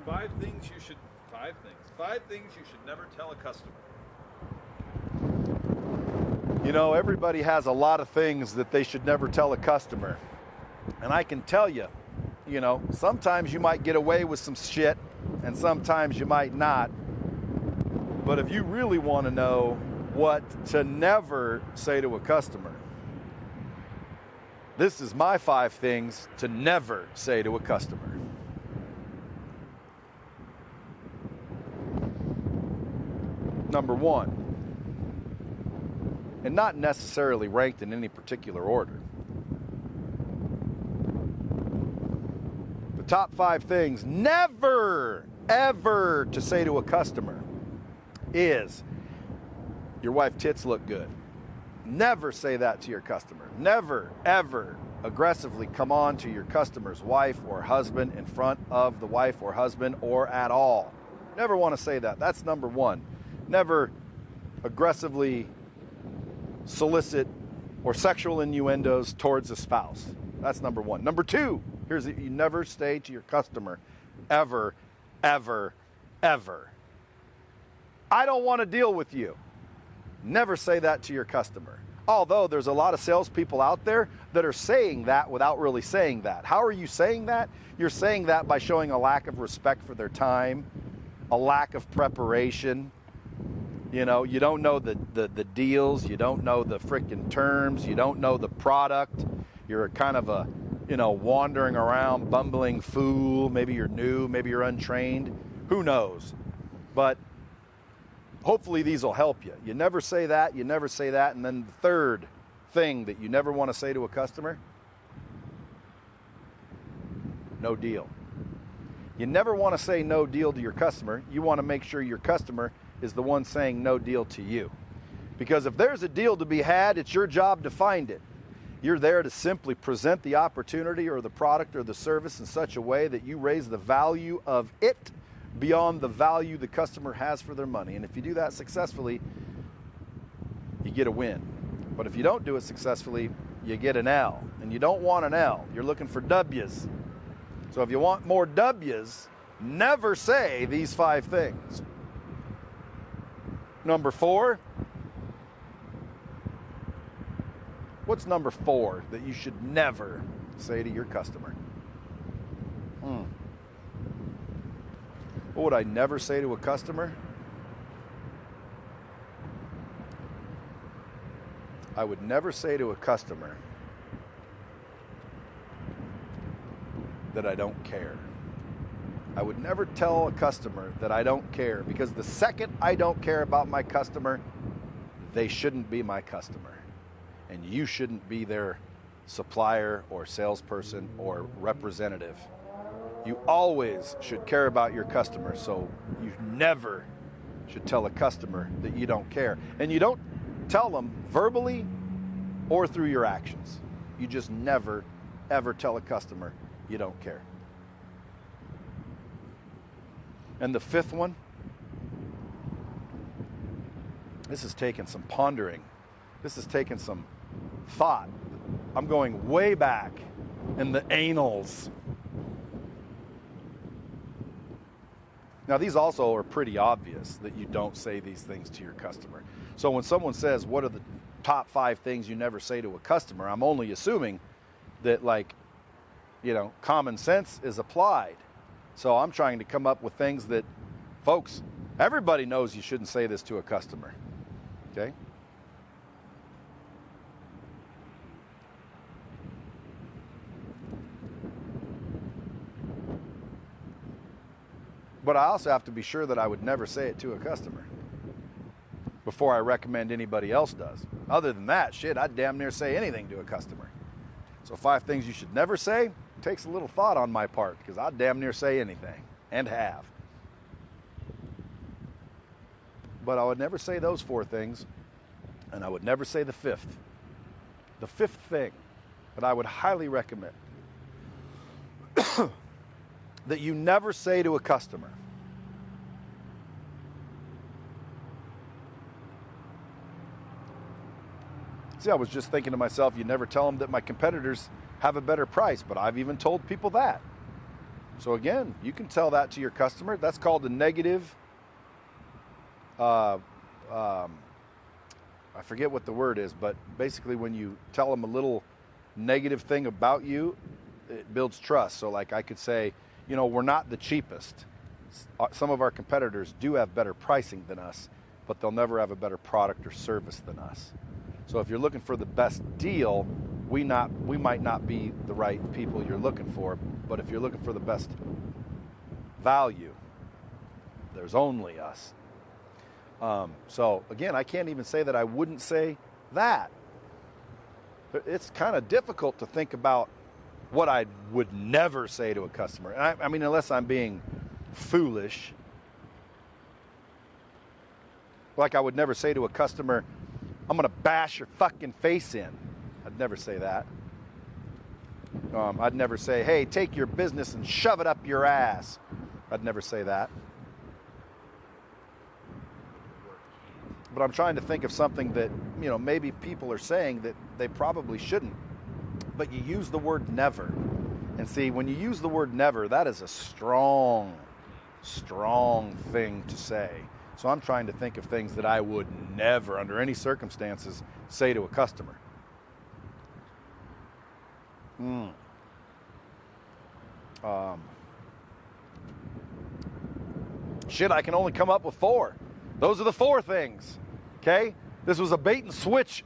Five things you should never tell a customer. You know, everybody has a lot of things that they should never tell a customer. And I can tell you, you know, sometimes you might get away with some shit and sometimes you might not. But if you really want to know what to never say to a customer, this is my 5 things to never say to a customer. Number 1, and not necessarily ranked in any particular order. The top 5 things never, ever to say to a customer is, your wife tits look good. Never say that to your customer. Never, ever aggressively come on to your customer's wife or husband in front of the wife or husband or at all. Never want to say that. That's number 1. Never aggressively solicit or sexual innuendos towards a spouse. That's number 1. Number 2, here's it. You never say to your customer, ever, ever, ever, I don't want to deal with you. Never say that to your customer. Although there's a lot of salespeople out there that are saying that without really saying that. How are you saying that? You're saying that by showing a lack of respect for their time, a lack of preparation. You know, you don't know the deals, you don't know the freaking terms, you don't know the product. You're kind of a, you know, wandering around, bumbling fool. Maybe you're new, maybe you're untrained. Who knows? But hopefully these will help you. You never say that, you never say that. And then the third thing that you never want to say to a customer, no deal. You never want to say no deal to your customer. You want to make sure your customer is the one saying no deal to you. Because if there's a deal to be had, it's your job to find it. You're there to simply present the opportunity or the product or the service in such a way that you raise the value of it beyond the value the customer has for their money. And if you do that successfully, you get a win. But if you don't do it successfully, you get an L. And you don't want an L. You're looking for W's. So if you want more W's, never say these 5 things. Number 4. What's number 4 that you should never say to your customer? What would I never say to a customer? I would never say to a customer that I don't care. I would never tell a customer that I don't care, because the second I don't care about my customer, they shouldn't be my customer. And you shouldn't be their supplier or salesperson or representative. You always should care about your customer, so you never should tell a customer that you don't care. And you don't tell them verbally or through your actions. You just never, ever tell a customer you don't care. And the 5th one, this has taken some pondering. This has taken some thought. I'm going way back in the annals. Now, these also are pretty obvious that you don't say these things to your customer. So when someone says, what are the top 5 things you never say to a customer, I'm only assuming that, like, you know, common sense is applied. So I'm trying to come up with things that, folks, everybody knows you shouldn't say this to a customer. Okay? But I also have to be sure that I would never say it to a customer before I recommend anybody else does. Other than that, shit, I'd damn near say anything to a customer. So 5 things you should never say takes a little thought on my part, because I'd damn near say anything, and have. But I would never say those 4 things, and I would never say the 5th. The 5th thing that I would highly recommend that you never say to a customer. See, I was just thinking to myself, you never tell them that my competitors have a better price, but I've even told people that. So again, you can tell that to your customer. That's called a negative, I forget what the word is, but basically when you tell them a little negative thing about you, it builds trust. So like I could say, you know, we're not the cheapest. Some of our competitors do have better pricing than us, but they'll never have a better product or service than us. So if you're looking for the best deal, we might not be the right people you're looking for, but if you're looking for the best value, there's only us. So again, I can't even say that I wouldn't say that. It's kind of difficult to think about what I would never say to a customer. And I mean, unless I'm being foolish. Like I would never say to a customer, I'm going to bash your fucking face in. I'd never say that. I'd never say, hey, take your business and shove it up your ass. I'd never say that. But I'm trying to think of something that, you know, maybe people are saying that they probably shouldn't. But you use the word never. And see, when you use the word never, that is a strong thing to say. So I'm trying to think of things that I would never, under any circumstances, say to a customer. Shit, I can only come up with 4. Those are the 4 things. Okay? This was a bait and switch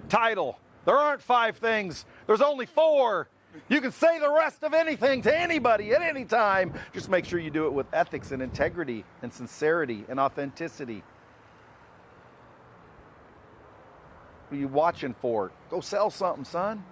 title. There aren't 5 things. There's only 4. You can say the rest of anything to anybody at any time. Just make sure you do it with ethics and integrity and sincerity and authenticity. What are you watching for? Go sell something, son.